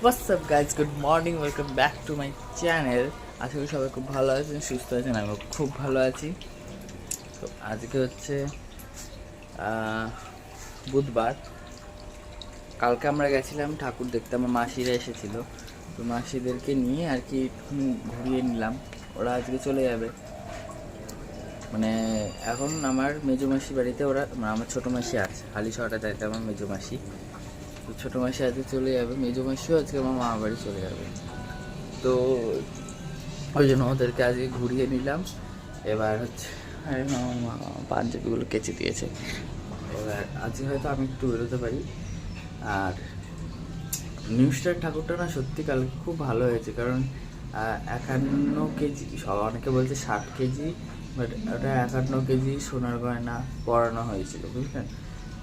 What's up guys, good morning, welcome back to my channel. আশা করি সবাই খুব ভালো আছেন, সুস্থ আছেন। আমি খুব ভালো আছি। তো আজকে হচ্ছে বুধবার। কালকে আমরা গেছিলাম ঠাকুর দেখতে, আমার মাসিরা এসেছিল। তো মাসিদেরকে নিয়ে আর কি ঘুরিয়ে নিলাম। ওরা আজকে চলে যাবে, মানে এখন আমার মেজো মাসি বাড়িতে ওরা, মানে আমার ছোটো মাসি আছে হালিশহরটা যাইতে, আমার মেজো মাসি। তো ছোটো মাসি আজকে চলে যাবে, মেজো মাসিও আজকে আমার মামা বাড়ি চলে যাবে। তো ওই জন্য ওদেরকে আজকে ঘুরিয়ে নিলাম। এবার হচ্ছে পাঞ্জাবিগুলো কেচে দিয়েছে। এবার আজকে হয়তো আমি একটু বেরোতে পারি। আর নিউ স্টার ঠাকুরটা না সত্যি কালকে খুব ভালো হয়েছে, কারণ 51 কেজি, সব অনেকে বলছে 60 কেজি, বাট ওটা 51 কেজি সোনার গয়না পরানো হয়েছিল, বুঝলেন?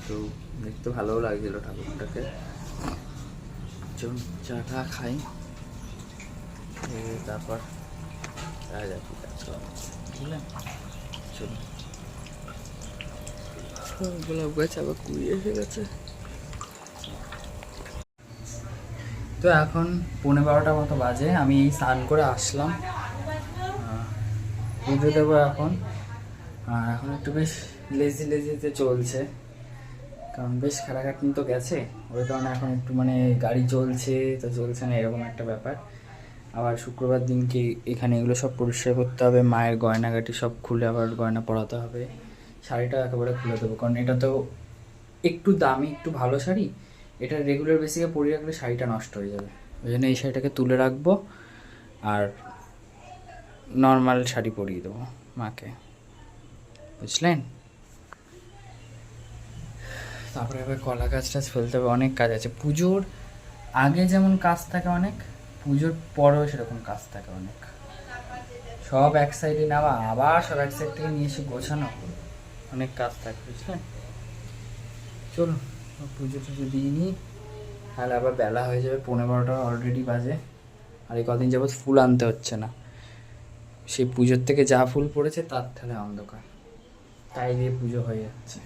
তো দেখতে ভালোও লাগছিল ঠাকুরটাকে। চলুন চাটা খাই, তারপর যাচ্ছি কাজ করা, বুঝলেন? চলুন। গোলাপ গাছ আবার কুড়ি এসে গেছে। তো এখন 11:15 মতো বাজে, আমি স্নান করে আসলাম, পুজো দেবো এখন। এখন একটু বেশ লেজিতে চলছে, কারণ বেশ খাটাখাটনি তো গেছে, ওই কারণে এখন একটু মানে গাড়ি চলছে তো চলছে না, এরকম একটা ব্যাপার। আবার শুক্রবার দিনকে এখানে এগুলো সব পরিষ্কার করতে হবে, মায়ের গয়নাগাটি সব খুলে আবার গয়না পরাতে হবে। শাড়িটা একেবারে খুলে দেবো, কারণ এটা তো একটু দামি, একটু ভালো শাড়ি, এটা রেগুলার বেসিকে পরিয়ে রাখলে শাড়িটা নষ্ট হয়ে যাবে। ওই জন্য এই শাড়িটাকে তুলে রাখবো আর নর্মাল শাড়ি পরিয়ে দেবো মাকে, বুঝলেন? তারপরে এবার কলা গাছ টাছ ফেলতে হবে, অনেক কাজ আছে। পুজোর আগে যেমন কাজ থাকে অনেক, পুজোর পরেও সেরকম কাজ থাকে অনেক। সব এক সাইডে নেওয়া, আবার সব এক সাইড থেকে নিয়ে এসে গোছানো, অনেক কাজ থাকে, বুঝলেন? চলুন পুজো টুজো দিয়ে নিই, তাহলে আবার বেলা হয়ে যাবে, 11:15 অলরেডি বাজে। আর এই কদিন যাবৎ ফুল আনতে হচ্ছে না, সেই পুজোর থেকে যা ফুল পড়েছে তার ঠেলে অন্ধকার, তাই দিয়ে পুজো হয়ে যাচ্ছে।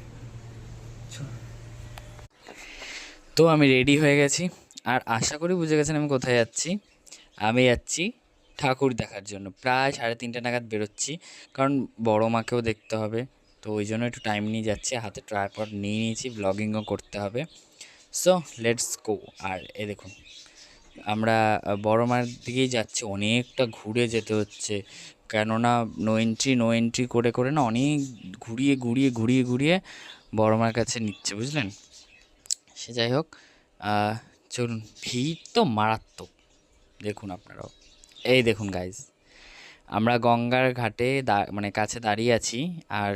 তো আমি রেডি হয়ে গেছি, আর আশা করি বুঝে গেছেন আমি কোথায় যাচ্ছি। আমি যাচ্ছি ঠাকুর দেখার জন্য। প্রায় 3:30 নাগাদ বেরোচ্ছি, কারণ বড় মাকেও দেখতে হবে, তো ওই জন্য একটু টাইম নিয়ে যাচ্ছি। হাতে ট্রাইপড নিয়ে নিয়েছি, ব্লগিংও করতে হবে। So let's go. আর এ দেখুন, আমরা বড় মার দিকেই যাচ্ছি, অনেকটা ঘুরে যেতে হচ্ছে, কেননা নো এন্ট্রি করে করে না অনেক ঘুরিয়ে বড় মার কাছে নিচ্ছে, বুঝলেন? সে যাই হোক, চলুন। ভিড় তো মারাত্মক, দেখুন আপনারাও। এই দেখুন গাইজ, আমরা গঙ্গার ঘাটে মানে কাছে দাঁড়িয়ে আছি, আর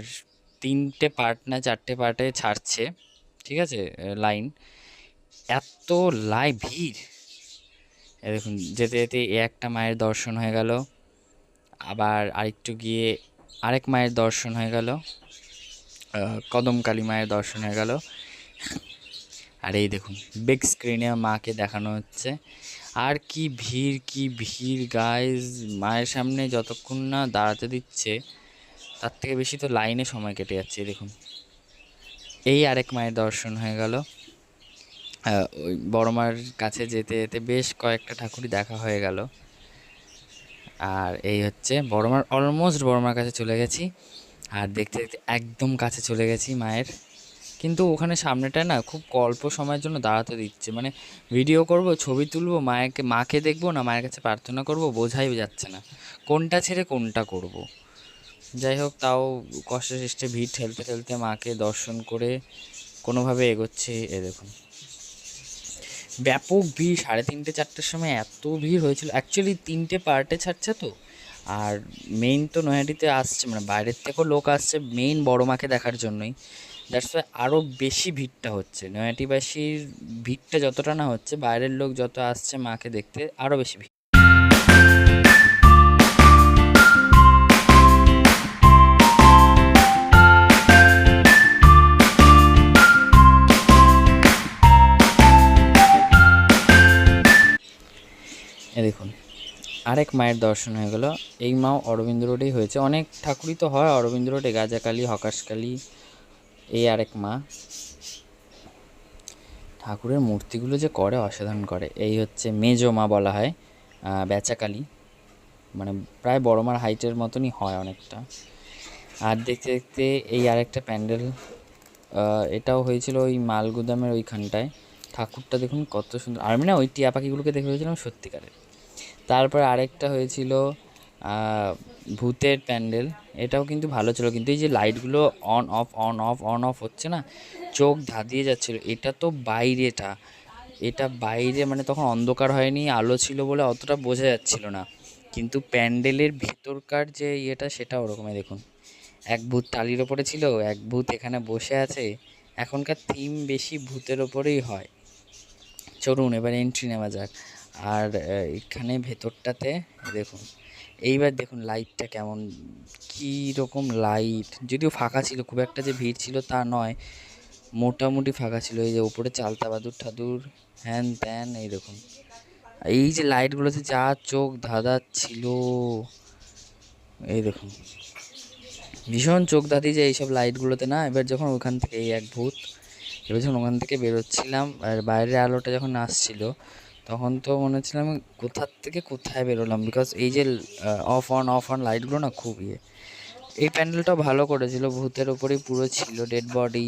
3টে পার্ট না 4টে পার্টে ছাড়ছে, ঠিক আছে, লাইন। এত ভিড়, এই দেখুন, যেতে যেতে একটা মায়ের দর্শন হয়ে গেল, আবার আরেকটু গিয়ে আরেক মায়ের দর্শন হয়ে গেল, কদমকালী মায়ের দর্শন হয়ে গেল। আর এই দেখুন বিগ স্ক্রিনে মাকে দেখানো হচ্ছে। আর কি ভিড় গাইজ, মায়ের সামনে যতক্ষণ না দাঁড়াতে দিচ্ছে তার থেকে বেশি তো লাইনে সময় কেটে যাচ্ছে। দেখুন, এই আরেক মায়ের দর্শন হয়ে গেল। ওই বড় মার কাছে যেতে যেতে বেশ কয়েকটা ঠাকুরই দেখা হয়ে গেল। আর এই হচ্ছে বড় মার, অলমোস্ট বড় মার কাছে চলে গেছি, আর দেখতে দেখতে একদম কাছে চলে গেছি মায়ের। কিন্তু ওখানে সামনেটায় না খুব অল্প সময়ের জন্য দাঁড়াতে দিচ্ছে, মানে ভিডিও করব, ছবি তুলবো, মাকে দেখবো না মায়ের কাছে প্রার্থনা করব, বোঝাই যাচ্ছে না কোনটা ছেড়ে কোনটা করব। যাই হোক, তাও কষ্টে সৃষ্টে ভিড় ঠেলতে ঠেলতে মাকে দর্শন করে কোনোভাবে এগোচ্ছি। এ দেখুন, ব্যাপক ভিড়। 3:30-4টার সময় এত ভিড় হয়েছিল। অ্যাকচুয়ালি 3টে পার্টে ছাড়ছে তো, আর মেইন তো নৈহাটিতে আসছে, মানে বাইরের থেকেও লোক আসছে মেইন বড় মাকে দেখার জন্যই। দ্যাটস ওয়াই আরও বেশি ভিড়টা হচ্ছে। নৈহাটিবাসীর ভিড়টা যতটা না হচ্ছে, বাইরের লোক যত আসছে মাকে দেখতে আরও বেশি ভিড়। দেখুন, আরেক মায়ের দর্শন হয়ে গেল। এই মাও অরবিন্দ রোডেই হয়েছে, অনেক ঠাকুরই তো হয় অরবিন্দ রোডে, গাজাকালী, হকাশকালী। এই আরেক মা, ঠাকুরের মূর্তিগুলো যে করে অসাধারণ করে। এই হচ্ছে মেজো মা বলা হয়, বেচাকালী, মানে প্রায় বড় মার হাইটের মতনই হয় অনেকটা। আর দেখতে দেখতে এই আরেকটা প্যান্ডেল, এটাও হয়েছিল ওই মালগুদামের ওইখানটায়। ঠাকুরটা দেখুন কত সুন্দর, আমি না ওই টিয়া পাখিগুলোকে দেখে ভেবেছিলাম সত্যিকারের। তারপরে আরেকটা হয়েছিল ভূতের প্যান্ডেল, এটাও কিন্তু ভালো ছিল, কিন্তু এই যে লাইটগুলো on of on of on of হচ্ছে না, চোখ ধাঁধিয়ে যাচ্ছিল। এটা তো বাইরেটা, এটা বাইরে মানে তখন অন্ধকার হয়নি, আলো ছিল বলে অতটা বোঝা যাচ্ছিল না, কিন্তু প্যান্ডেলের ভেতরকার যে ইয়েটা সেটা ওরকমই। দেখুন, এক ভূত টালির ওপরে ছিল, এক ভূত এখানে বসে আছে। এখনকার থিম বেশি ভূতের ওপরেই হয়। চলুন এবার এন্ট্রি নেওয়া যাক। আর এখানে ভেতরটাতে দেখুন, এইবার দেখুন লাইটটা কেমন, কী রকম লাইট। যদিও ফাঁকা ছিল, খুব একটা যে ভিড় ছিল তা নয়, মোটামুটি ফাঁকা ছিল। এই যে উপরে চালতা বাদুর ঠাদুর হ্যান ত্যান, এই দেখুন এই যে লাইটগুলোতে যা চোখ ধাঁধাচ্ছিল, এই দেখুন ভীষণ চোখ ধাঁধি যে এইসব লাইটগুলোতে না। এবার যখন ওখান থেকে এই এক ভূত, এবার যখন ওখান থেকে বেরোচ্ছিলাম আর বাইরের আলোটা যখন আসছিল, তখন তো মনে হচ্ছিলাম আমি কোথার থেকে কোথায় বেরোলাম, বিকজ এই যে অফ অন লাইটগুলো না খুব ইয়ে। এই প্যান্ডেলটাও ভালো করেছিল, ভূতের ওপরেই পুরো ছিল, ডেড বডি,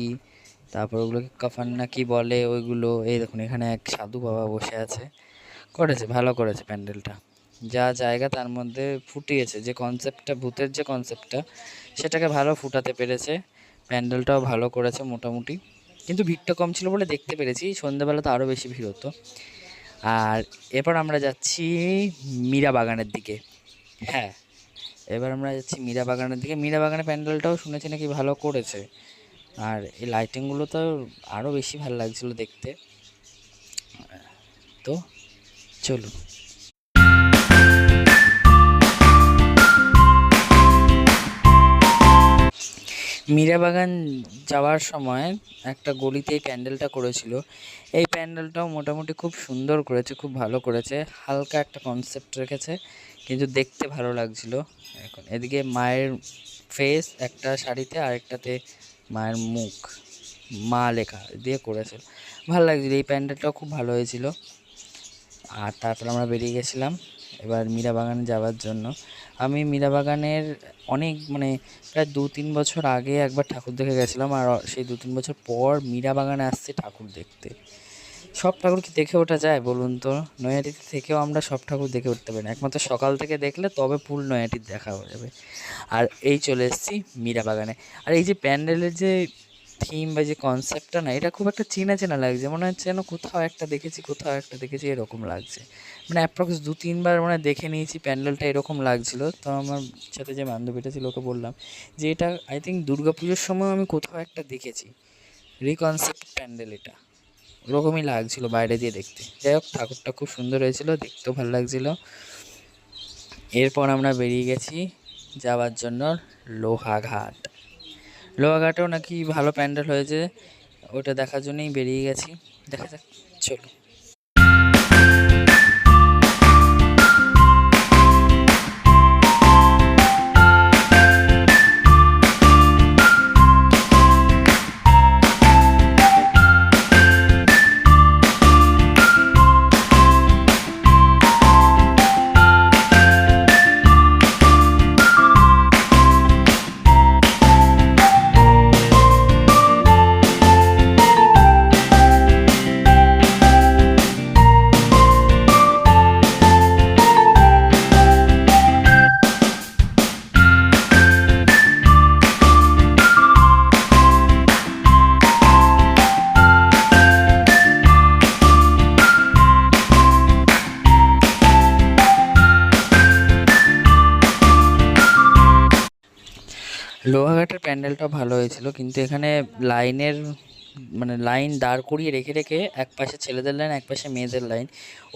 তারপর ওগুলোকে কাফান না কি বলে ওইগুলো। এই দেখুন এখানে এক সাধু বাবা বসে আছে, করেছে ভালো করেছে প্যান্ডেলটা, যা জায়গা তার মধ্যে ফুটিয়েছে, যে কনসেপ্টটা ভূতের যে কনসেপ্টটা সেটাকে ভালো ফুটাতে পেরেছে। প্যান্ডেলটাও ভালো করেছে মোটামুটি, কিন্তু ভিড়টা কম ছিল বলে দেখতে পেরেছি, সন্ধ্যাবেলা তো আরও বেশি ভিড় হতো। আর এরপর আমরা যাচ্ছি মীরা বাগানের দিকে। হ্যাঁ, এবার আমরা যাচ্ছি মীরা বাগানের দিকে। মীরা বাগানের প্যান্ডেলটাও শুনেছি নাকি ভালো করেছে, আর এই লাইটিংগুলো তো আরও বেশি ভালো লাগছিল দেখতে। তো চলুন। মীরা বাগান যাওয়ার সময় একটা গলিতেই প্যান্ডেলটা করেছিল। এই প্যান্ডেলটাও মোটামুটি খুব সুন্দর করেছে, খুব ভালো করেছে, হালকা একটা কনসেপ্ট রেখেছে, কিন্তু দেখতে ভালো লাগছিল। এখন এদিকে মায়ের ফেস একটা শাড়িতে, আরেকটাতে মায়ের মুখ মা লেখা দিয়ে করেছিল, ভালো লাগছিল। এই প্যান্ডেলটাও খুব ভালো হয়েছিল। আর তারপর আমরা বেরিয়ে গেছিলাম এবার মীরা বাগানে যাওয়ার জন্য। আমি মীরা বাগানের অনেক মানে প্রায় 2-3 বছর আগে একবার ঠাকুর দেখে গেছিলাম, আর সেই 2-3 বছর পর মীরা বাগানে আসছে ঠাকুর দেখতে। সব ঠাকুর কি দেখে ওঠা যায় বলুন তো? নৈহাটিতে থেকেও আমরা সব ঠাকুর দেখে উঠতে পারি না, একমাত্র সকাল থেকে দেখলে তবে ফুল নৈহাটির দেখা হয়ে যাবে। আর এই চলে এসেছি মীরা বাগানে। আর এই যে প্যান্ডেলের যে থিম বা যে কনসেপ্টটা না, এটা খুব একটা চেনা চেনা লাগছে, মনে হচ্ছে যেন কোথাও একটা দেখেছি এরকম লাগছে। মানে অ্যাপ্রক্স 2-3 বার মানে দেখে নিয়েছি প্যান্ডেলটা, এরকম লাগছিল। তো আমার সাথে যে বান্ধবীটা ছিল ওকে বললাম যে এটা আই থিঙ্ক দুর্গা পুজোর সময় আমি কোথাও একটা দেখেছি, রিকনসেপ্ট প্যান্ডেল এটা, ওরকমই লাগছিল বাইরে দিয়ে দেখতে। যাই হোক, ঠাকুরটা খুব সুন্দর হয়েছিল, দেখতেও ভালো লাগছিল। এরপর আমরা বেরিয়ে গেছি যাওয়ার জন্য লোহাঘাট। লোহাঘাটেও নাকি ভালো প্যান্ডেল হয়েছে, ওটা দেখার জন্যই বেরিয়ে গেছি। দেখা যাক, চলো। লোহাঘাটের প্যান্ডেলটাও ভালো হয়েছিল, কিন্তু এখানে লাইনের মানে লাইন দাঁড় করিয়ে রেখে রেখে, এক পাশে ছেলেদের লাইন এক পাশে মেয়েদের লাইন,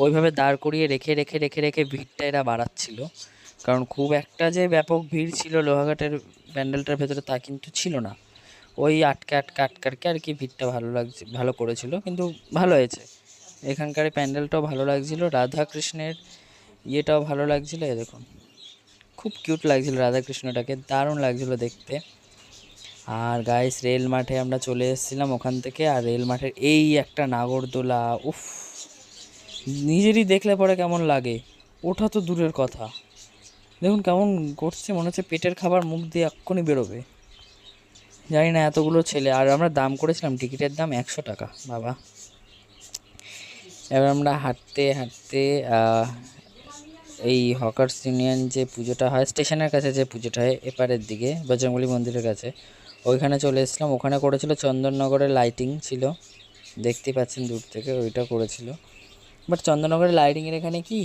ওইভাবে দাঁড় করিয়ে রেখে রেখে রেখে রেখে ভিড়টা এরা বাড়াচ্ছিল। কারণ খুব একটা যে ব্যাপক ভিড় ছিল লোহাঘাটের প্যান্ডেলটার ভেতরে তা কিন্তু ছিল না, ওই আটকে আটকে আটকে আটকে আর কি ভিড়টা ভালো লাগছে, ভালো করেছিল, কিন্তু ভালো হয়েছে। এখানকার প্যান্ডেলটাও ভালো লাগছিল, রাধা কৃষ্ণের ইয়েটাও ভালো লাগছিল। এ দেখুন খুব কিউট লাগছিল রাধাকৃষ্ণটাকে, দারুণ লাগছিল দেখতে। আর গাইস রেল মাঠে আমরা চলে এসেছিলাম ওখান থেকে। আর রেল মাঠের এই একটা নাগরদোলা, উফ, নিজেরই দেখলে পরে কেমন লাগে, ওঠা তো দূরের কথা। দেখুন কেমন করছে, মনে হচ্ছে পেটের খাবার মুখ দিয়ে এক্ষুনি বেরোবে। জানি না এতগুলো ছেলে, আর আমরা দাম করেছিলাম টিকিটের দাম 100 টাকা বাবা। এবার আমরা হাঁটতে হাঁটতে এই হকার্স ইউনিয়ন যে পুজোটা হয় স্টেশনের কাছে, যে পুজোটা হয় এপারের দিকে বজরংবলী মন্দিরের কাছে, ওইখানে চলে এসেছিলাম। ওখানে করেছিল চন্দননগরের লাইটিং ছিল, দেখতে পাচ্ছেন দূর থেকে ওইটা করেছিল। বাট চন্দননগরের লাইটিংয়ের এখানে কি,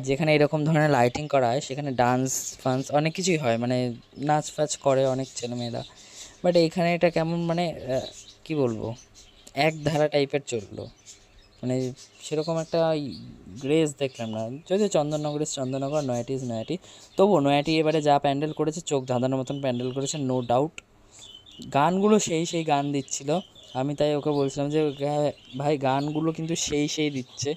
যেখানে এরকম ধরনের লাইটিং করা হয় সেখানে ডান্স ফান্স অনেক কিছুই হয়, মানে নাচ ফাচ করে অনেক ছেলেমেয়েরা। বাট এইখানে এটা কেমন মানে কি বলবো, এক ধারা টাইপের চললো, মানে সেরকম একটা গ্রেস দেখলাম না। যদিও চন্দননগর, নয়াটি ইজ নয়াটি, তবুও নয়াটি এবারে যা প্যান্ডেল করেছে চোখ ধাঁধানোর মতন প্যান্ডেল করেছে, নো ডাউট। গানগুলো সেই গান দিচ্ছিল, আমি তাই ওকে বলছিলাম যে ভাই গানগুলো কিন্তু সেই দিচ্ছে,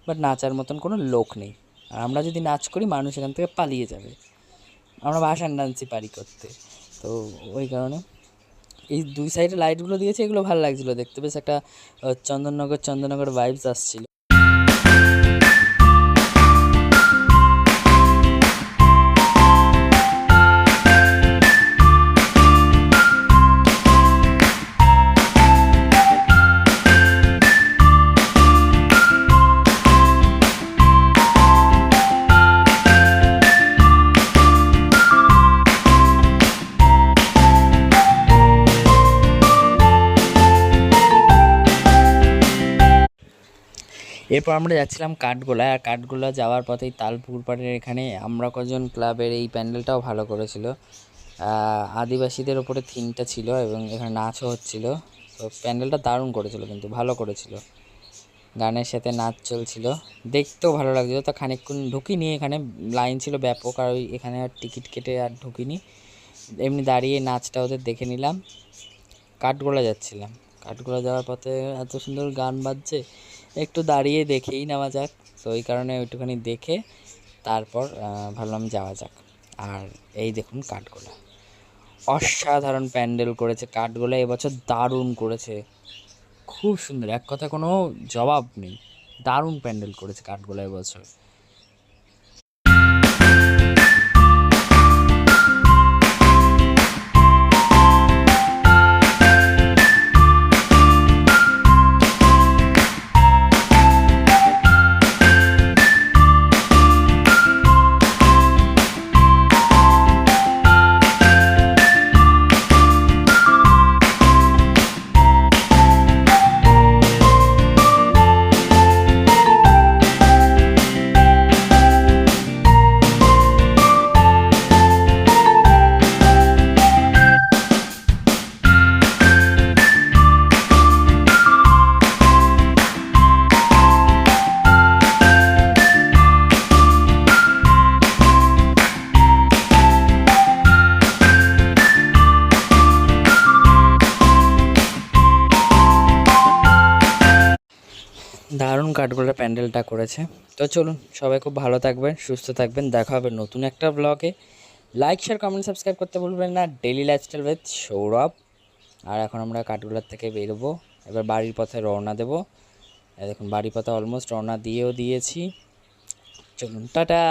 বাট নাচার মতন কোনো লোক নেই। আর আমরা যদি নাচ করি মানুষ এখান থেকে পালিয়ে যাবে, আমরা ভাসান ডান্সই পারি করতে। তো ওই কারণে এই দুই সাইডে লাইটগুলো দিয়েছে, এগুলো ভালো লাগছিলো দেখতে, বেশ একটা চন্দননগর ভাইবস আসছিল। এরপর আমরা যাচ্ছিলাম কাঠগোলা, আর কাঠগোলা যাওয়ার পথেই তালপুকুর পাড়ের এখানে আমরা কজন ক্লাবের এই প্যান্ডেলটাও ভালো করেছিল। আদিবাসীদের ওপরে থিমটা ছিল এবং এখানে নাচও হচ্ছিল। তো প্যান্ডেলটা দারুণ করেছিল, কিন্তু ভালো করেছিল, গানের সাথে নাচ চলছিল, দেখতেও ভালো লাগছিলো। তো খানিকক্ষণ ঢুকিনি, এখানে লাইন ছিল ব্যাপক, আর ওই এখানে আর টিকিট কেটে আর ঢুকিনি, এমনি দাঁড়িয়ে নাচটা ওদের দেখে নিলাম। কাঠগোলা যাচ্ছিলাম, কাঠগোলা যাওয়ার পথে এত সুন্দর গান বাজছে, একটু দাঁড়িয়ে দেখেই নেওয়া যাক। তো ওই কারণে ওইটুখানি দেখে তারপর ভাবলাম যাওয়া যাক। আর এই দেখুন কাঠগোলা, অসাধারণ প্যান্ডেল করেছে কাঠগোলা এবছর, দারুণ করেছে, খুব সুন্দর, এক কথা কোনো জবাব নেই, দারুণ প্যান্ডেল করেছে কাঠগোলা এবছর। দারুণ কাঠগোলার প্যান্ডেলটা করেছে। তো চলুন, সবাই খুব ভালো থাকবেন, সুস্থ থাকবেন, দেখা হবে নতুন একটা ব্লগে। লাইক শেয়ার কমেন্ট সাবস্ক্রাইব করতে ভুলবেন না। Daily lifestyle with Sourav. আর এখন আমরা কাঠগোলার থেকে বেরোবো, এবার বাড়ির পথে রওনা দেবো। দেখুন বাড়ির পথে অলমোস্ট রওনা দিয়েছি, চলুন টাটা।